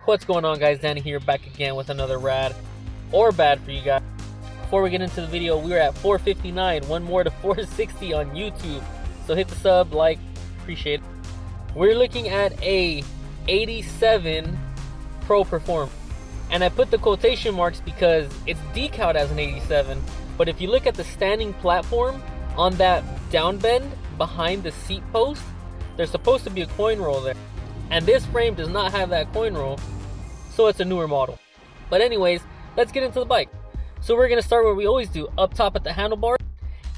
What's going on, guys? Danny here, back again with another rad or bad for you guys. Before we get into the video, we are at 459, one more to 460 on YouTube. So hit the sub, like, appreciate it. We're looking at a 87 Pro Perform. And I put the quotation marks because it's decaled as an 87. But if you look at the standing platform on that down bend behind the seat post, there's supposed to be a coin roll there. And this frame does not have that coin roll, so it's a newer model. But anyways, let's get into the bike. So we're gonna start where we always do, up top at the handlebar.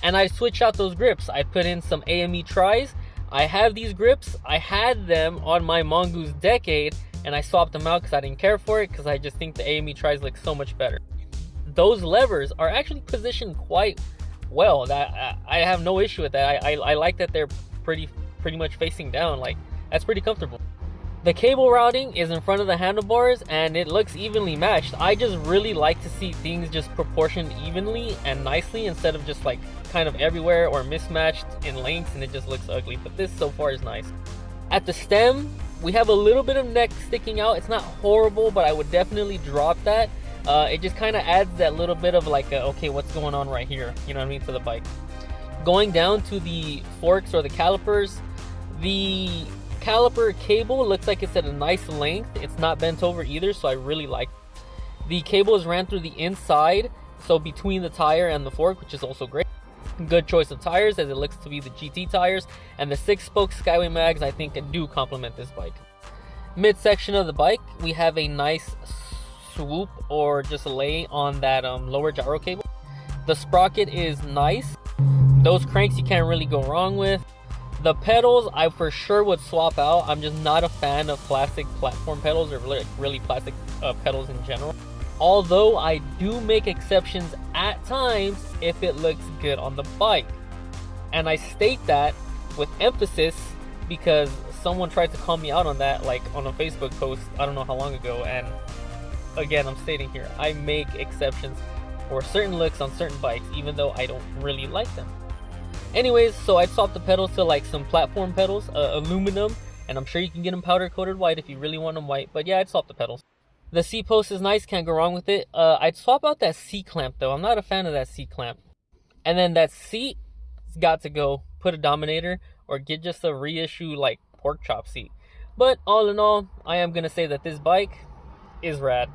And I switch out those grips. I put in some AME tries. I have these grips. I had them on my Mongoose Decade, and I swapped them out because I didn't care for it, because I just think the AME tries look so much better. Those levers are actually positioned quite well. That I have no issue with that. I like that they're pretty much facing down. Like, that's pretty comfortable. The cable routing is in front of the handlebars and it looks evenly matched. I just really like to see things just proportioned evenly and nicely instead of just like kind of everywhere or mismatched in lengths and it just looks ugly. But this so far is nice. At the stem, we have a little bit of neck sticking out. It's not horrible, but I would definitely drop that. It just kind of adds that little bit of like, okay, what's going on right here? You know what I mean, to the bike. Going down to the forks or the calipers, the caliper cable looks like it's at a nice length. It's not bent over either, so I really like it. The cable is ran through the inside, so between the tire and the fork, which is also great. Good choice of tires, as it looks to be the GT tires, and the 6-spoke Skyway mags I think do complement this bike. Midsection of the bike, we have a nice swoop or just a lay on that lower gyro cable. The sprocket is nice. Those cranks you can't really go wrong with. The pedals I for sure would swap out. I'm just not a fan of plastic platform pedals or really plastic pedals in general. Although I do make exceptions at times if it looks good on the bike. And I state that with emphasis because someone tried to call me out on that, like on a Facebook post I don't know how long ago. And again, I'm stating here, I make exceptions for certain looks on certain bikes even though I don't really like them. Anyways, so I'd swap the pedals to like some platform pedals, aluminum, and I'm sure you can get them powder coated white if you really want them white, but yeah, I'd swap the pedals. The C-post is nice, can't go wrong with it. I'd swap out that C-clamp though. I'm not a fan of that C-clamp. And then that seat, it's got to go. Put a Dominator or get just a reissue like pork chop seat. But all in all, I am going to say that this bike is rad.